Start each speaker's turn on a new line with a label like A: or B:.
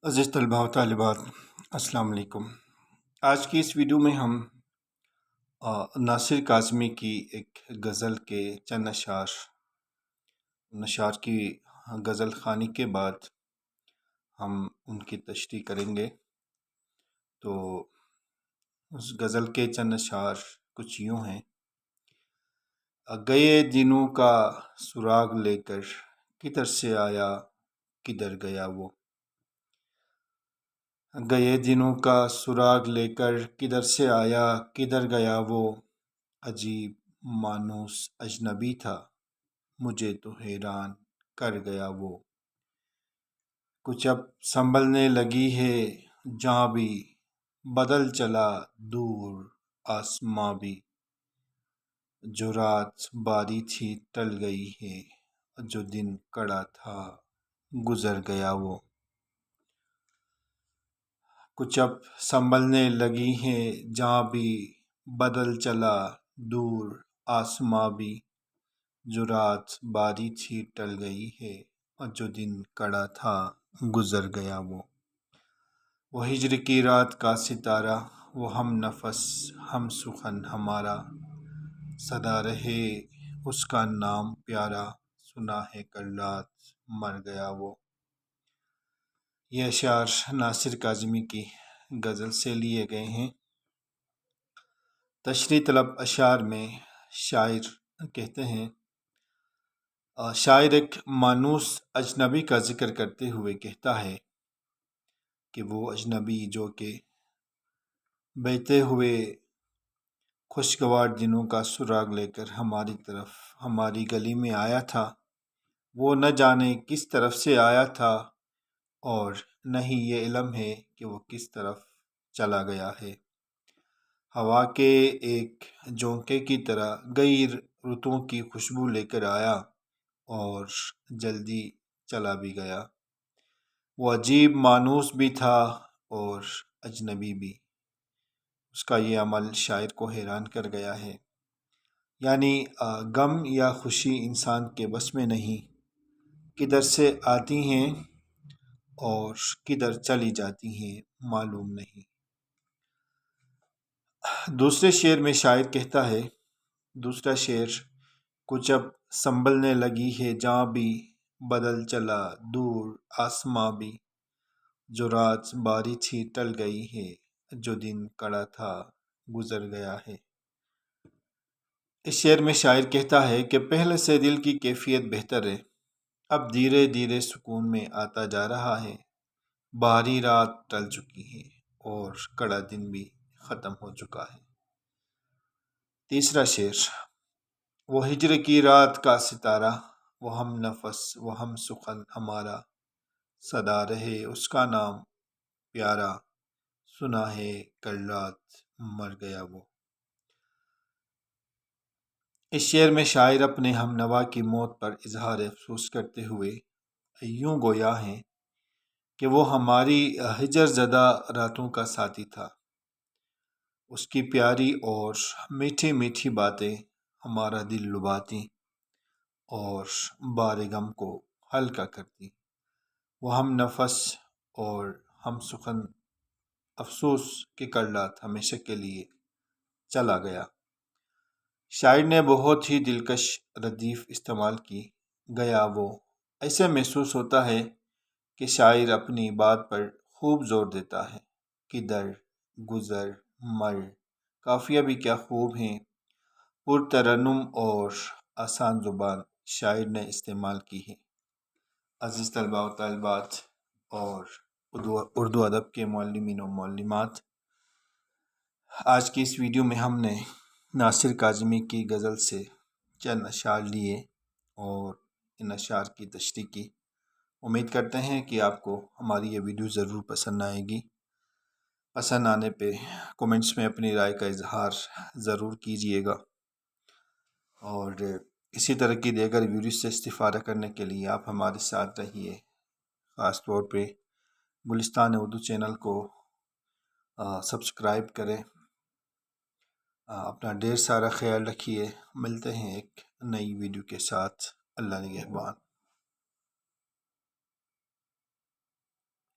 A: عزیز طلباء و طالبات، السلام علیکم۔ آج کی اس ویڈیو میں ہم ناصر کاظمی کی ایک غزل کے چند اشعار کی غزل خوانی کے بعد ہم ان کی تشریح کریں گے۔ تو اس غزل کے چند اشعار کچھ یوں ہیں: گئے دنوں کا سراغ لے کر کدھر سے آیا کدھر گیا وہ، گئے دنوں کا سراغ لے کر کدھر سے آیا کدھر گیا وہ، عجیب مانوس اجنبی تھا مجھے تو حیران کر گیا وہ، کچھ اب سنبھلنے لگی ہے جہاں بھی بدل چلا دور آسماں بھی، جو رات باری تھی ٹل گئی ہے جو دن کڑا تھا گزر گیا وہ، کچھ اب سنبھلنے لگی ہے جہاں بھی بدل چلا دور آسماں بھی، جو رات باری تھی ٹل گئی ہے اور جو دن کڑا تھا گزر گیا وہ ہجر کی رات کا ستارہ، وہ ہم نفس ہم سخن ہمارا، صدا رہے اس کا نام پیارا، سنا ہے کل رات مر گیا وہ۔ یہ اشعار ناصر کاظمی کی غزل سے لیے گئے ہیں۔ تشریح طلب اشعار میں شاعر کہتے ہیں، شاعر ایک مانوس اجنبی کا ذکر کرتے ہوئے کہتا ہے کہ وہ اجنبی جو کہ بہتے ہوئے خوشگوار دنوں کا سراغ لے کر ہماری طرف ہماری گلی میں آیا تھا، وہ نہ جانے کس طرف سے آیا تھا اور نہ ہی یہ علم ہے کہ وہ کس طرف چلا گیا ہے، ہوا کے ایک جھونکے کی طرح گئی رتوں کی خوشبو لے کر آیا اور جلدی چلا بھی گیا، وہ عجیب مانوس بھی تھا اور اجنبی بھی، اس کا یہ عمل شاعر کو حیران کر گیا ہے۔ یعنی غم یا خوشی انسان کے بس میں نہیں، کدھر سے آتی ہیں اور کدھر چلی جاتی ہیں معلوم نہیں۔ دوسرے شعر میں شاعر کہتا ہے، دوسرا شعر: کچھ اب سنبھلنے لگی ہے جہاں بھی بدل چلا دور آسماں بھی، جو رات باری تھی ٹل گئی ہے جو دن کڑا تھا گزر گیا ہے۔ اس شعر میں شاعر کہتا ہے کہ پہلے سے دل کی کیفیت بہتر ہے، اب دھیرے دھیرے سکون میں آتا جا رہا ہے، باری رات ٹل چکی ہے اور کڑا دن بھی ختم ہو چکا ہے۔ تیسرا شعر: وہ ہجر کی رات کا ستارہ، وہ ہم نفس وہ ہم سخن ہمارا، صدا رہے اس کا نام پیارا، سنا ہے کل رات مر گیا وہ۔ اس شعر میں شاعر اپنے ہم نوا کی موت پر اظہار افسوس کرتے ہوئے یوں گویا ہیں کہ وہ ہماری ہجر زدہ راتوں کا ساتھی تھا، اس کی پیاری اور میٹھی میٹھی باتیں ہمارا دل لباتی اور بار غم کو ہلکا کرتی، وہ ہم نفس اور ہم سخن، افسوس کہ کل رات ہمیشہ کے لیے چلا گیا۔ شاعر نے بہت ہی دلکش ردیف استعمال کی، گیا وہ۔ ایسے محسوس ہوتا ہے کہ شاعر اپنی بات پر خوب زور دیتا ہے، کدھر گزر مر، قافیہ بھی کیا خوب ہیں، پرترنم اور آسان زبان شاعر نے استعمال کی ہے۔ عزیز طلباء و طالبات اور اردو ادب کے معلمین و معلمات، آج کی اس ویڈیو میں ہم نے ناصر کاظمی کی غزل سے چند اشعار لیے اور ان اشعار کی تشریح کی۔ امید کرتے ہیں کہ آپ کو ہماری یہ ویڈیو ضرور پسند آئے گی۔ پسند آنے پہ کومنٹس میں اپنی رائے کا اظہار ضرور کیجیے گا، اور اسی طرح کی دیگر ویڈیو سے استفادہ کرنے کے لیے آپ ہمارے ساتھ رہیے۔ خاص طور پہ گلستان اردو چینل کو سبسکرائب کریں۔ اپنا ڈھیر سارا خیال رکھیے، ملتے ہیں ایک نئی ویڈیو کے ساتھ۔ اللہ نگہبان۔